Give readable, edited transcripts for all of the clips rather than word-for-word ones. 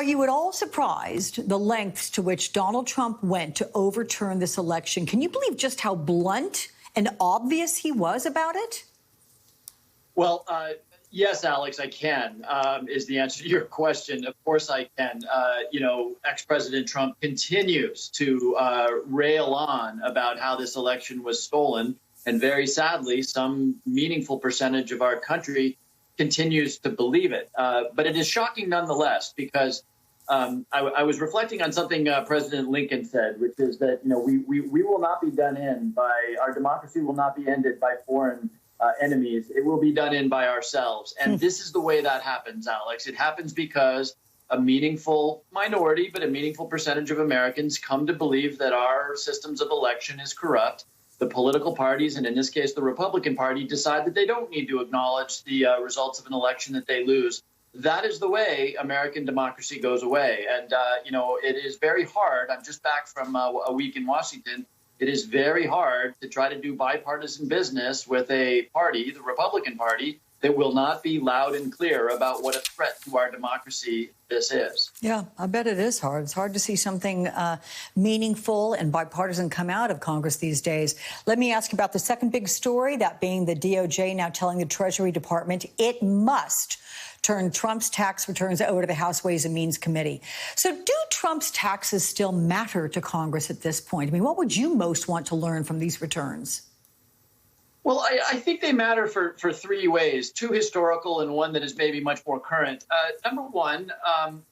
Are you at all surprised the lengths to which Donald Trump went to overturn this election? Can you believe just how blunt and obvious he was about it? Well, yes, Alex, I can, is the answer to your question. Of course I can. Ex-President Trump continues to rail on about how this election was stolen. And very sadly, some meaningful percentage of our country continues to believe it. But it is shocking nonetheless, because I was reflecting on something President Lincoln said, which is that, we will not be done in by, our democracy will not be ended by foreign enemies. It will be done in by ourselves. And this is the way that happens, Alex. It happens because a meaningful minority, but a meaningful percentage of Americans come to believe that our systems of election is corrupt. The political parties, and in this case, the Republican Party, decide that they don't need to acknowledge the results of an election that they lose. That is the way American democracy goes away. And, it is very hard. I'm just back from a week in Washington. It is very hard to try to do bipartisan business with a party, the Republican Party, that will not be loud and clear about what a threat to our democracy this is. Yeah, I bet it is hard. It's hard to see something meaningful and bipartisan come out of Congress these days. Let me ask about the second big story, that being the DOJ now telling the Treasury Department it must turn Trump's tax returns over to the House Ways and Means Committee. So do Trump's taxes still matter to Congress at this point? I mean, what would you most want to learn from these returns? Well, I think they matter for three ways, two historical and one that is maybe much more current. Number one,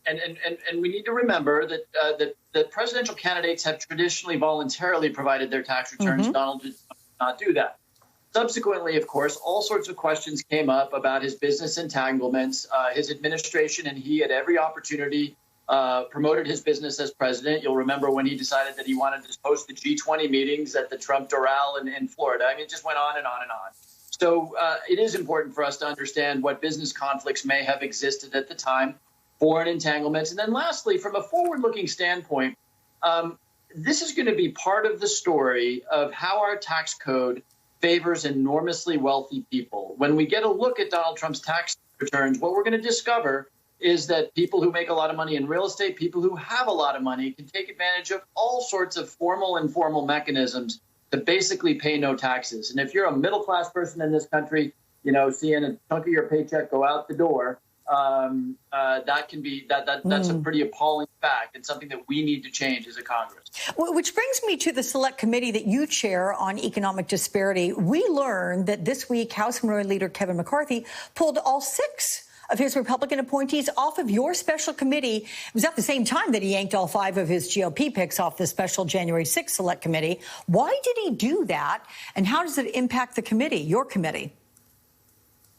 and we need to remember that presidential candidates have traditionally voluntarily provided their tax returns. Donald did not do that. Subsequently, of course, all sorts of questions came up about his business entanglements. His administration and he at every opportunity promoted his business as president. You'll remember when he decided that he wanted to host the G20 meetings at the Trump Doral in Florida. I mean, it just went on and on and on. So it is important for us to understand what business conflicts may have existed at the time, foreign entanglements. And then lastly, from a forward-looking standpoint, this is going to be part of the story of how our tax code favors enormously wealthy people. When we get a look at Donald Trump's tax returns, what we're going to discover is that people who make a lot of money in real estate, people who have a lot of money, can take advantage of all sorts of formal and informal mechanisms to basically pay no taxes. And if you're a middle-class person in this country, seeing a chunk of your paycheck go out the door, that's a pretty appalling fact and something that we need to change as a Congress. Well, which brings me to the select committee that you chair on economic disparity. We learned that this week House Minority Leader Kevin McCarthy pulled all 6 of his Republican appointees off of your special committee. It was at the same time that he yanked all 5 of his GOP picks off the special January 6th select committee. Why did he do that? And how does it impact the committee, your committee?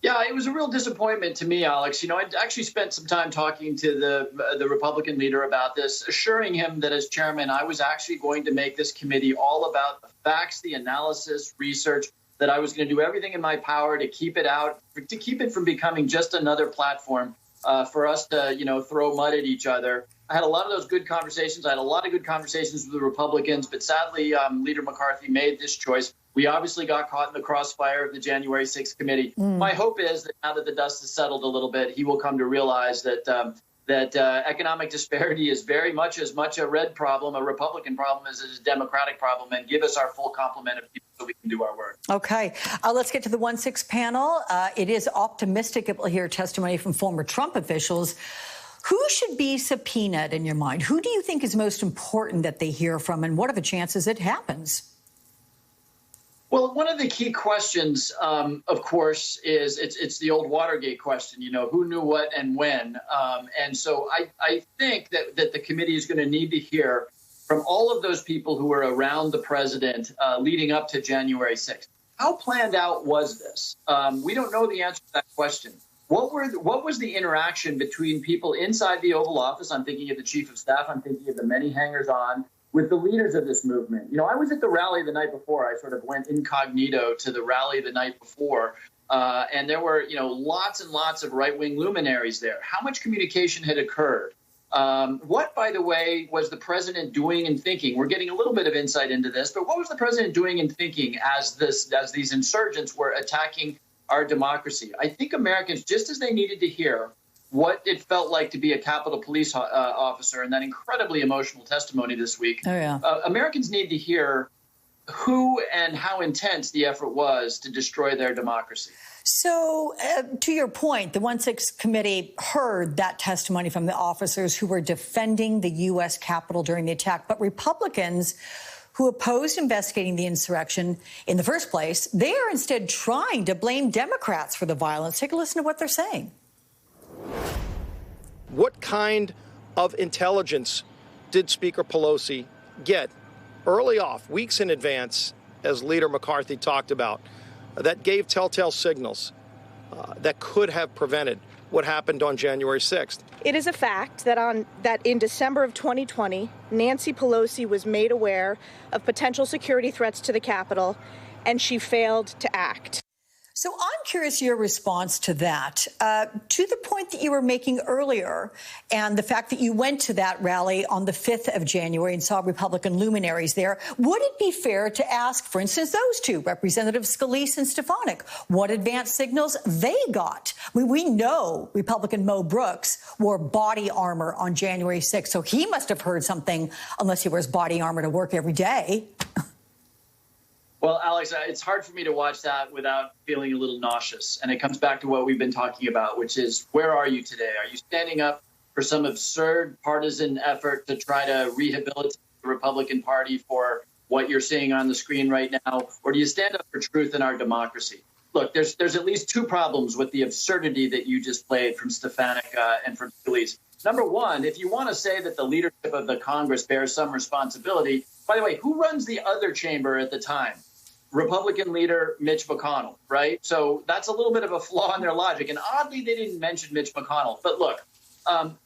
Yeah, it was a real disappointment to me, Alex. I actually spent some time talking to the Republican leader about this, assuring him that as chairman, I was actually going to make this committee all about the facts, the analysis, research, that I was going to do everything in my power to keep it out, to keep it from becoming just another platform for us to, throw mud at each other. I had a lot of those good conversations. I had a lot of good conversations with the Republicans, but sadly, Leader McCarthy made this choice. We obviously got caught in the crossfire of the January 6th committee. My hope is that now that the dust has settled a little bit, he will come to realize that economic disparity is very much as much a red problem, a Republican problem, as it is a Democratic problem, and give us our full complement of people so we can do our work. Okay. Let's get to the 1-6 panel. It is optimistic that we'll hear testimony from former Trump officials. Who should be subpoenaed in your mind? Who do you think is most important that they hear from, and what are the chances it happens? Well, one of the key questions, of course, is it's the old Watergate question, who knew what and when. And so I think that the committee is going to need to hear from all of those people who were around the president leading up to January 6th. How planned out was this? We don't know the answer to that question. What was the interaction between people inside the Oval Office? I'm thinking of the chief of staff. I'm thinking of the many hangers-on with the leaders of this movement. I was at the rally the night before. I sort of went incognito to the rally the night before. And there were, lots and lots of right-wing luminaries there. How much communication had occurred? What, by the way, was the president doing and thinking? We're getting a little bit of insight into this, but what was the president doing and thinking as these insurgents were attacking our democracy? I think Americans, just as they needed to hear what it felt like to be a Capitol Police officer in that incredibly emotional testimony this week. Oh, yeah. Americans need to hear who and how intense the effort was to destroy their democracy. So, to your point, the 1-6 committee heard that testimony from the officers who were defending the U.S. Capitol during the attack. But Republicans who opposed investigating the insurrection in the first place, they are instead trying to blame Democrats for the violence. Take a listen to what they're saying. What kind of intelligence did Speaker Pelosi get early off, weeks in advance, as Leader McCarthy talked about, that gave telltale signals that could have prevented what happened on January 6th? It is a fact that in December of 2020, Nancy Pelosi was made aware of potential security threats to the Capitol, and she failed to act. So I'm curious your response to that, to the point that you were making earlier and the fact that you went to that rally on the 5th of January and saw Republican luminaries there. Would it be fair to ask, for instance, those two, Representatives Scalise and Stefanik, what advanced signals they got? We know Republican Mo Brooks wore body armor on January 6th, so he must have heard something, unless he wears body armor to work every day. Well, Alex, it's hard for me to watch that without feeling a little nauseous. And it comes back to what we've been talking about, which is, where are you today? Are you standing up for some absurd partisan effort to try to rehabilitate the Republican Party for what you're seeing on the screen right now? Or do you stand up for truth in our democracy? Look, there's at least two problems with the absurdity that you just played from Stefanik and from Scalise. Number one, if you want to say that the leadership of the Congress bears some responsibility, by the way, who runs the other chamber at the time? Republican leader Mitch McConnell, right? So that's a little bit of a flaw in their logic. And oddly, they didn't mention Mitch McConnell. But look,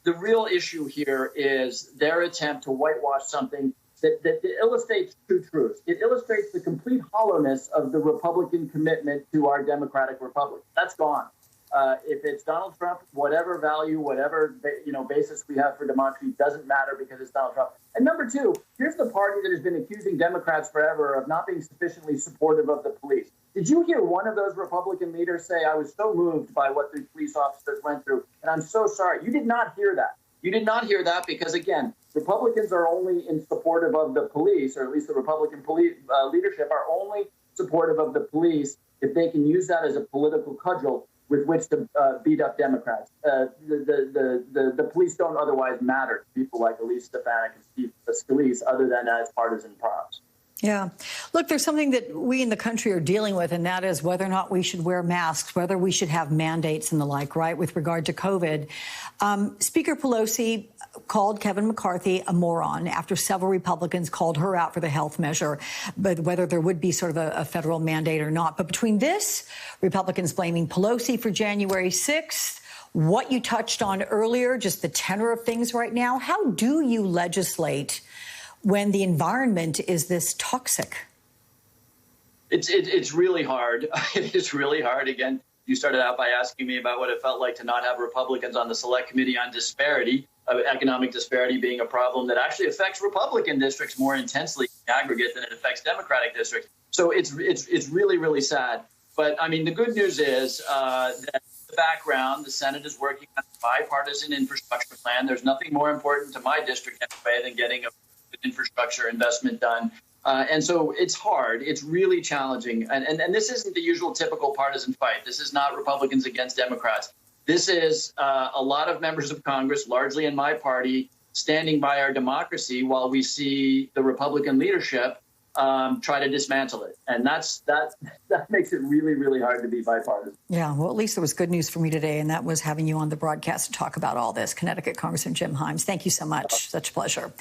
the real issue here is their attempt to whitewash something that illustrates true truth. It illustrates the complete hollowness of the Republican commitment to our democratic republic. That's gone. If it's Donald Trump, whatever value, whatever basis we have for democracy doesn't matter because it's Donald Trump. And number two, here's the party that has been accusing Democrats forever of not being sufficiently supportive of the police. Did you hear one of those Republican leaders say, I was so moved by what the police officers went through, and I'm so sorry? You did not hear that. You did not hear that because, again, Republicans are only in supportive of the police, or at least the Republican leadership are only supportive of the police if they can use that as a political cudgel with which to beat up Democrats. The police don't otherwise matter to people like Elise Stefanik and Steve Scalise other than as partisan props. Yeah. Look, there's something that we in the country are dealing with, and that is whether or not we should wear masks, whether we should have mandates and the like, right, with regard to COVID. Speaker Pelosi called Kevin McCarthy a moron after several Republicans called her out for the health measure, but whether there would be sort of a federal mandate or not. But between this, Republicans blaming Pelosi for January 6th, what you touched on earlier, just the tenor of things right now, how do you legislate when the environment is this toxic? It's really hard. It is really hard. Again, you started out by asking me about what it felt like to not have Republicans on the Select Committee on Disparity, economic disparity being a problem that actually affects Republican districts more intensely in aggregate than it affects Democratic districts. So it's really, really sad. But I mean, the good news is that in the background, the Senate is working on a bipartisan infrastructure plan. There's nothing more important to my district anyway than getting an infrastructure investment done. And so it's hard. It's really challenging. And this isn't the usual typical partisan fight. This is not Republicans against Democrats. This is a lot of members of Congress, largely in my party, standing by our democracy while we see the Republican leadership try to dismantle it. And that makes it really, really hard to be bipartisan. Yeah, well, at least there was good news for me today, and that was having you on the broadcast to talk about all this. Connecticut Congressman Jim Himes, thank you so much. Such a pleasure.